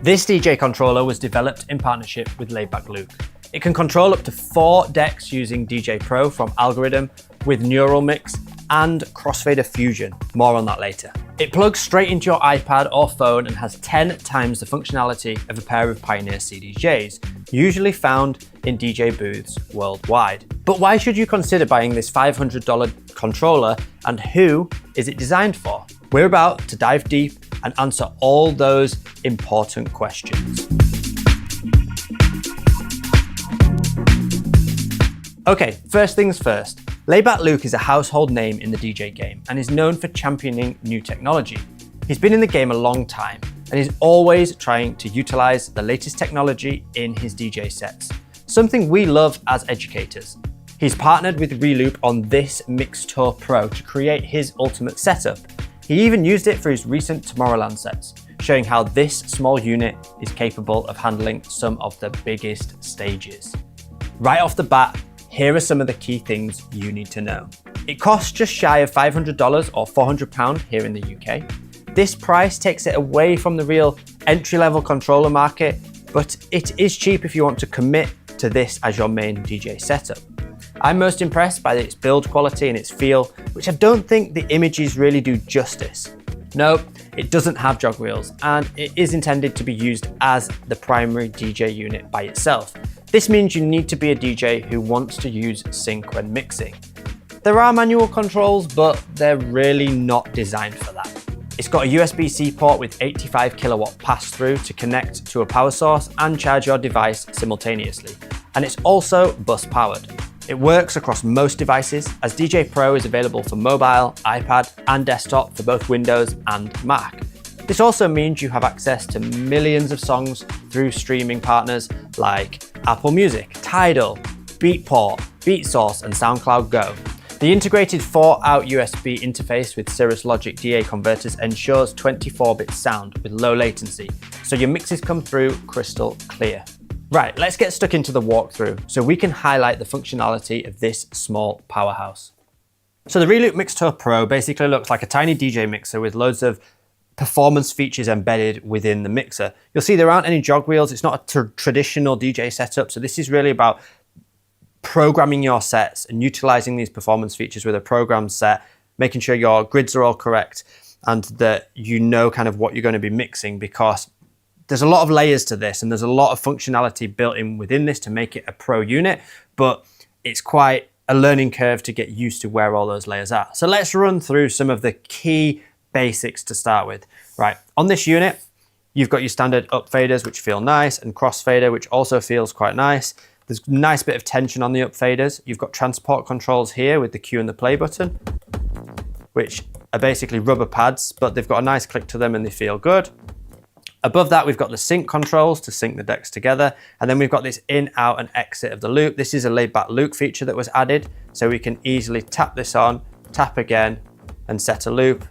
This DJ controller was developed in partnership with Laidback Luke. It can control up to 4 decks using DJ Pro from Algorithm with Neural Mix and Crossfader Fusion. More on that later. It plugs straight into your iPad or phone and has 10 times the functionality of a pair of Pioneer CDJs, usually found in DJ booths worldwide. But why should you consider buying this $500 controller, and who is it designed for? We're about to dive deep and answer all those important questions. Okay, first things first. Laidback Luke is a household name in the DJ game and is known for championing new technology. He's been in the game a long time and is always trying to utilize the latest technology in his DJ sets, something we love as educators. He's partnered with Reloop on this Mixtour Pro to create his ultimate setup. He even used it for his recent Tomorrowland sets, showing how this small unit is capable of handling some of the biggest stages. Right off the bat, here are some of the key things you need to know. It costs just shy of $500 or £400 here in the UK. This price takes it away from the real entry-level controller market, but it is cheap if you want to commit to this as your main DJ setup. I'm most impressed by its build quality and its feel, which I don't think the images really do justice. No, it doesn't have jog wheels, and it is intended to be used as the primary DJ unit by itself. This means you need to be a DJ who wants to use sync when mixing. There are manual controls, but they're really not designed for that. It's got a USB-C port with 85 kilowatt pass-through to connect to a power source and charge your device simultaneously. And it's also bus powered. It works across most devices, as DJ Pro is available for mobile, iPad, and desktop for both Windows and Mac. This also means you have access to millions of songs through streaming partners like Apple Music, Tidal, Beatport, BeatSource, and SoundCloud Go. The integrated 4-out USB interface with Cirrus Logic DA converters ensures 24-bit sound with low latency, so your mixes come through crystal clear. Right, let's get stuck into the walkthrough so we can highlight the functionality of this small powerhouse. So the Reloop Mixtour Pro basically looks like a tiny DJ mixer with loads of performance features embedded within the mixer. You'll see there aren't any jog wheels. It's not a traditional DJ setup. So this is really about programming your sets and utilizing these performance features with a program set, making sure your grids are all correct and that you know kind of what you're going to be mixing, because there's a lot of layers to this and there's a lot of functionality built in within this to make it a pro unit, but it's quite a learning curve to get used to where all those layers are. So let's run through some of the key basics to start with. Right, on this unit, you've got your standard up faders, which feel nice, and crossfader, which also feels quite nice. There's a nice bit of tension on the up faders. You've got transport controls here with the Q and the play button, which are basically rubber pads, but they've got a nice click to them and they feel good. Above that, we've got the sync controls to sync the decks together. And then we've got this in, out, and exit of the loop. This is a Laidback Luke feature that was added, so we can easily tap this on, tap again, and set a loop.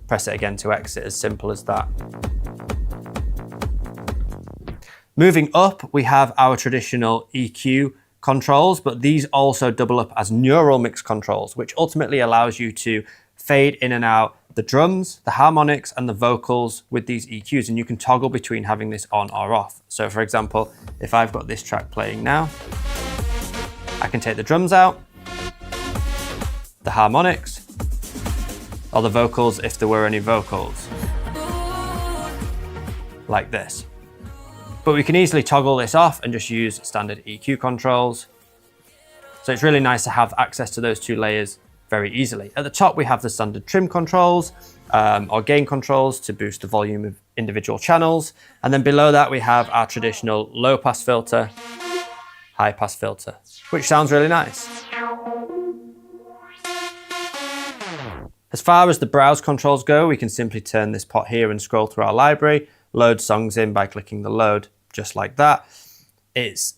Press it again to exit, as simple as that. Moving up, we have our traditional EQ controls, but these also double up as neural mix controls, which ultimately allows you to fade in and out the drums, the harmonics, and the vocals with these EQs, and you can toggle between having this on or off. So for example, if I've got this track playing now, I can take the drums out, the harmonics, or the vocals if there were any vocals, like this. But we can easily toggle this off and just use standard EQ controls. So it's really nice to have access to those two layers very easily. At the top, we have the standard trim controls or gain controls to boost the volume of individual channels. And then below that, we have our traditional low pass filter, high pass filter, which sounds really nice. As far as the browse controls go, we can simply turn this pot here and scroll through our library, load songs in by clicking the load, just like that. It's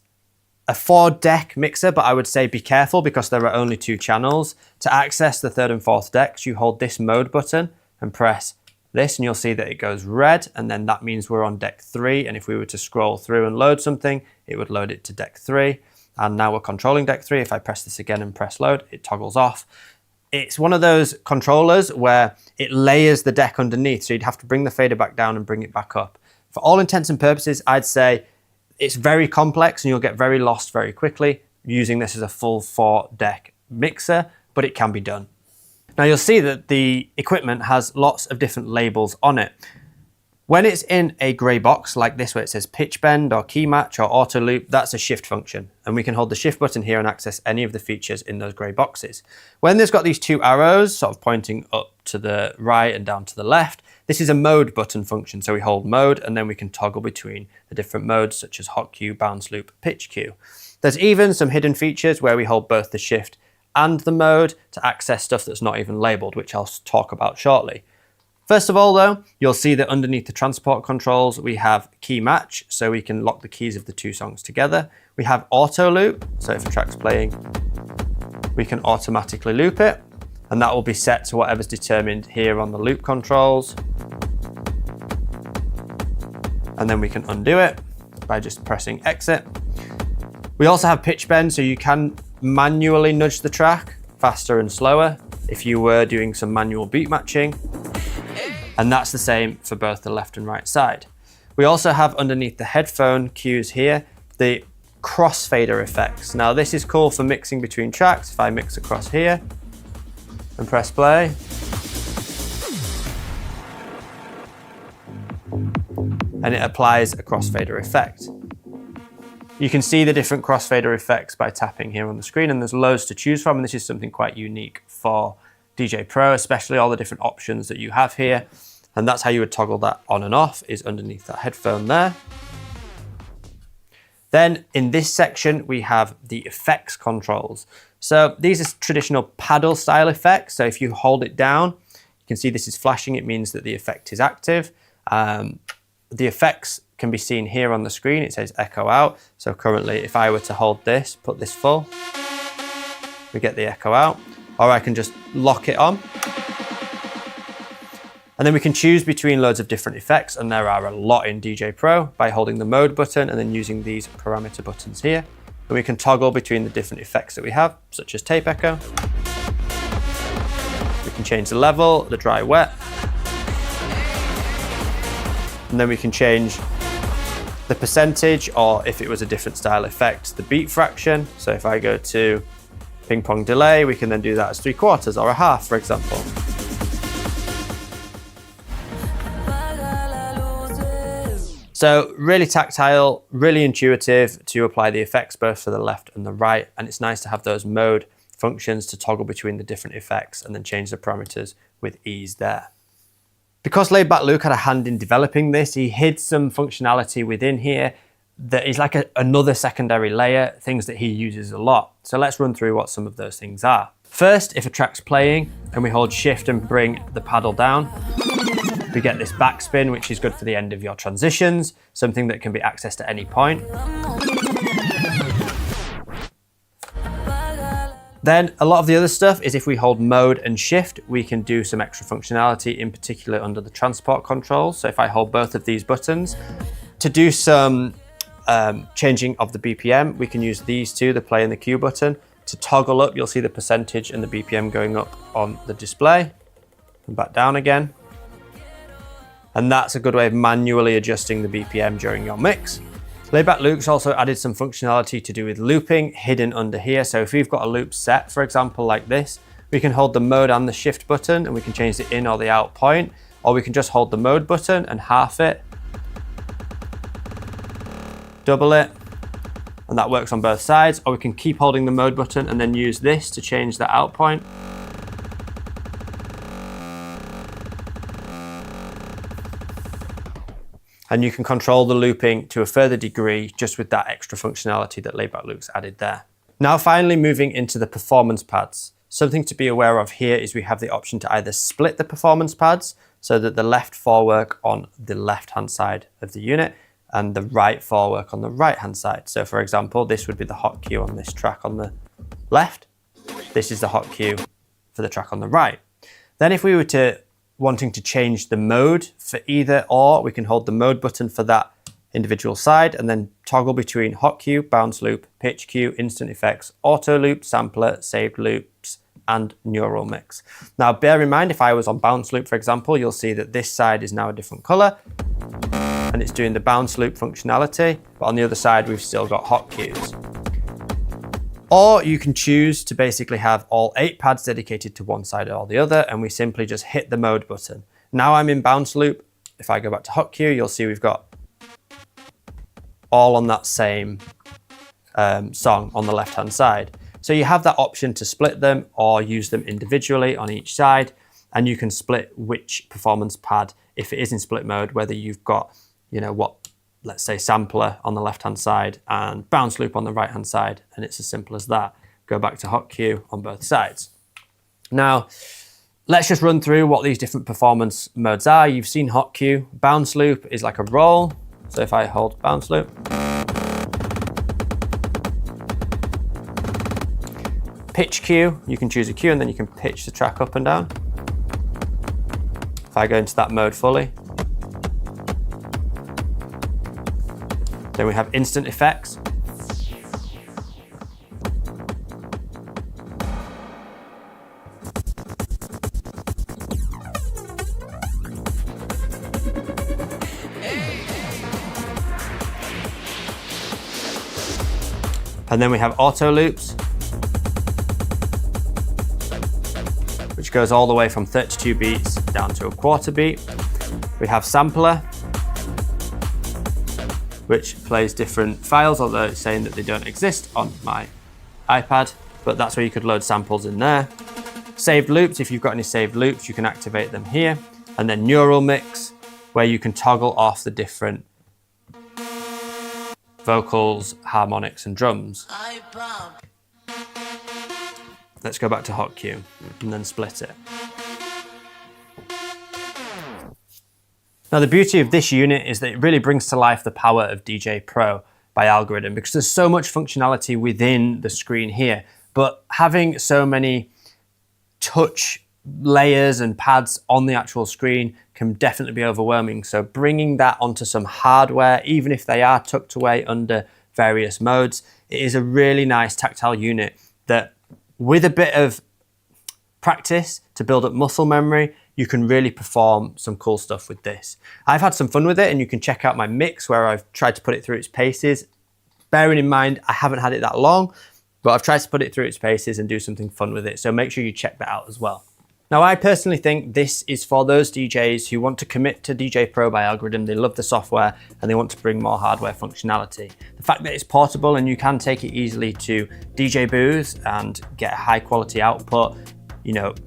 a 4-deck mixer, but I would say be careful because there are only 2 channels. To access the 3rd and 4th decks, you hold this mode button and press this, and you'll see that it goes red, and then that means we're on deck 3. And if we were to scroll through and load something, it would load it to deck 3. And now we're controlling deck 3. If I press this again and press load, it toggles off. it's one of those controllers where it layers the deck underneath, so you'd have to bring the fader back down and bring it back up. For all intents and purposes, I'd say it's very complex and you'll get very lost very quickly using this as a full 4-deck mixer, but it can be done. Now you'll see that the equipment has lots of different labels on it. When it's in a grey box like this where it says pitch bend or key match or auto loop, that's a shift function. And we can hold the shift button here and access any of the features in those grey boxes. When there's got these 2 arrows sort of pointing up to the right and down to the left, this is a mode button function. So we hold mode and then we can toggle between the different modes such as hot cue, bounce loop, pitch cue. There's even some hidden features where we hold both the shift and the mode to access stuff that's not even labeled, which I'll talk about shortly. First of all though, you'll see that underneath the transport controls, we have key match, so we can lock the keys of the 2 songs together. We have auto loop, so if a track's playing, we can automatically loop it, and that will be set to whatever's determined here on the loop controls. And then we can undo it by just pressing exit. We also have pitch bend, so you can manually nudge the track faster and slower if you were doing some manual beat matching. And that's the same for both the left and right side. We also have underneath the headphone cues here, the crossfader effects. Now this is cool for mixing between tracks. If I mix across here and press play, and it applies a crossfader effect. You can see the different crossfader effects by tapping here on the screen, and there's loads to choose from, and this is something quite unique for DJ Pro, especially all the different options that you have here. And that's how you would toggle that on and off, is underneath that headphone there. Then in this section, we have the effects controls. So these are traditional paddle style effects. So if you hold it down, you can see this is flashing. It means that the effect is active. The effects can be seen here on the screen. It says echo out. So currently, if I were to hold this, put this full, we get the echo out. Or I can just lock it on. And then we can choose between loads of different effects, and there are a lot in DJ Pro, by holding the mode button and then using these parameter buttons here. And we can toggle between the different effects that we have, such as tape echo. We can change the level, the dry wet. And then we can change the percentage, or if it was a different style effect, the beat fraction. So if I go to ping pong delay, we can then do that as 3/4 or a half, for example. So really tactile, really intuitive to apply the effects both for the left and the right. And it's nice to have those mode functions to toggle between the different effects and then change the parameters with ease there. Because Laidback Luke had a hand in developing this, he hid some functionality within here that is like another secondary layer, things that he uses a lot. So let's run through what some of those things are. First, if a track's playing and we hold shift and bring the paddle down, we get this backspin, which is good for the end of your transitions, something that can be accessed at any point. Then a lot of the other stuff is if we hold mode and shift, we can do some extra functionality, in particular under the transport controls. So if I hold both of these buttons, to do some changing of the BPM, we can use these two, the play and the cue button. To toggle up, you'll see the percentage and the BPM going up on the display and back down again. And that's a good way of manually adjusting the BPM during your mix. Laidback Luke's also added some functionality to do with looping hidden under here. So if we've got a loop set, for example, like this, we can hold the mode and the shift button and we can change the in or the out point, or we can just hold the mode button and half it, double it, and that works on both sides. Or we can keep holding the mode button and then use this to change the out point. And you can control the looping to a further degree just with that extra functionality that Laidback Luke's added there. Now finally moving into the performance pads. Something to be aware of here is we have the option to either split the performance pads so that the left 4 work on the left-hand side of the unit and the right 4 work on the right-hand side. So for example, this would be the hot cue on this track on the left. This is the hot cue for the track on the right. Then if we were to wanting to change the mode for either or, we can hold the mode button for that individual side and then toggle between hot cue, bounce loop, pitch cue, instant effects, auto loop, sampler, saved loops, and neural mix. Now, bear in mind, if I was on bounce loop, for example, you'll see that this side is now a different color and it's doing the bounce loop functionality, but on the other side, we've still got hot cues. Or you can choose to basically have all 8 pads dedicated to one side or the other, and we simply just hit the mode button. Now I'm in bounce loop. If I go back to hot cue, you'll see we've got all on that same song on the left-hand side. So you have that option to split them or use them individually on each side, and you can split which performance pad, if it is in split mode, whether you've got, let's say sampler on the left-hand side and bounce loop on the right-hand side, and it's as simple as that. Go back to hot cue on both sides. Now, let's just run through what these different performance modes are. You've seen hot cue. Bounce loop is like a roll. So if I hold bounce loop, pitch cue, you can choose a cue and then you can pitch the track up and down. If I go into that mode fully, then we have instant effects. And then we have auto loops, which goes all the way from 32 beats down to a quarter beat. We have sampler, which plays different files, although it's saying that they don't exist on my iPad, but that's where you could load samples in there. Saved loops, if you've got any saved loops, you can activate them here. And then neural mix, where you can toggle off the different vocals, harmonics, and drums. Let's go back to hot cue and then split it. Now, the beauty of this unit is that it really brings to life the power of DJ Pro by Algorithm, because there's so much functionality within the screen here, but having so many touch layers and pads on the actual screen can definitely be overwhelming. So bringing that onto some hardware, even if they are tucked away under various modes, it is a really nice tactile unit that, with a bit of practice to build up muscle memory, you can really perform some cool stuff with this. I've had some fun with it, and you can check out my mix where I've tried to put it through its paces. Bearing in mind, I haven't had it that long, but I've tried to put it through its paces and do something fun with it. So make sure you check that out as well. Now, I personally think this is for those DJs who want to commit to DJ Pro by Algorithm. They love the software and they want to bring more hardware functionality. The fact that it's portable and you can take it easily to DJ booths and get a high quality output,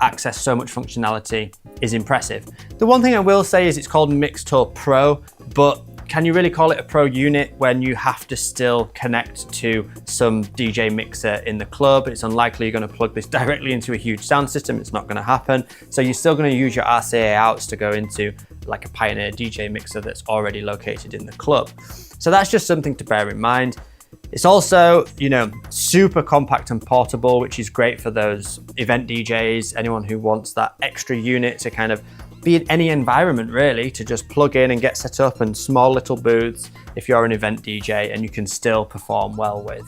access so much functionality is impressive. The one thing I will say is it's called Mixtour Pro, but can you really call it a pro unit when you have to still connect to some DJ mixer in the club? It's unlikely you're going to plug this directly into a huge sound system. It's not going to happen. So you're still going to use your RCA outs to go into like a Pioneer DJ mixer that's already located in the club. So that's just something to bear in mind. It's also, super compact and portable, which is great for those event DJs, anyone who wants that extra unit to kind of be in any environment really, to just plug in and get set up, and small little booths if you're an event DJ and you can still perform well with.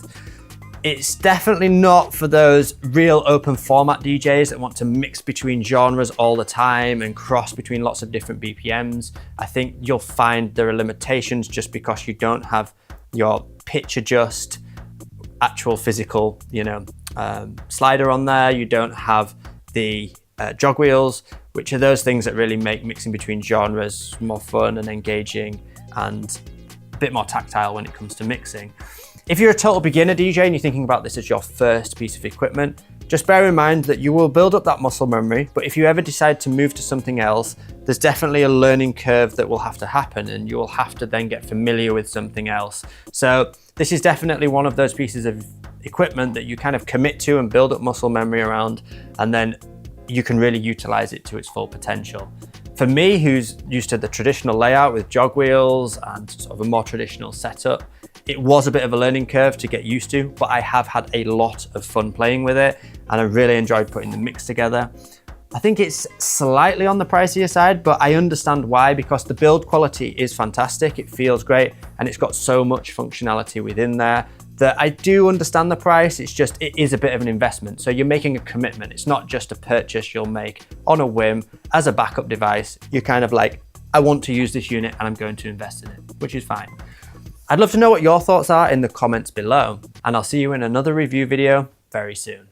It's definitely not for those real open format DJs that want to mix between genres all the time and cross between lots of different BPMs. I think you'll find there are limitations just because you don't have your pitch adjust, actual physical, slider on there. You don't have the jog wheels, which are those things that really make mixing between genres more fun and engaging and a bit more tactile when it comes to mixing. If you're a total beginner DJ and you're thinking about this as your first piece of equipment, just bear in mind that you will build up that muscle memory, but if you ever decide to move to something else, there's definitely a learning curve that will have to happen, and you will have to then get familiar with something else. So this is definitely one of those pieces of equipment that you kind of commit to and build up muscle memory around, and then you can really utilize it to its full potential. For me, who's used to the traditional layout with jog wheels and sort of a more traditional setup, it was a bit of a learning curve to get used to, but I have had a lot of fun playing with it, and I really enjoyed putting the mix together. I think it's slightly on the pricier side, but I understand why, because the build quality is fantastic. It feels great, and it's got so much functionality within there. that I do understand the price, it's just, it is a bit of an investment. So you're making a commitment. It's not just a purchase you'll make on a whim as a backup device. You're kind of like, I want to use this unit and I'm going to invest in it, which is fine. I'd love to know what your thoughts are in the comments below, and I'll see you in another review video very soon.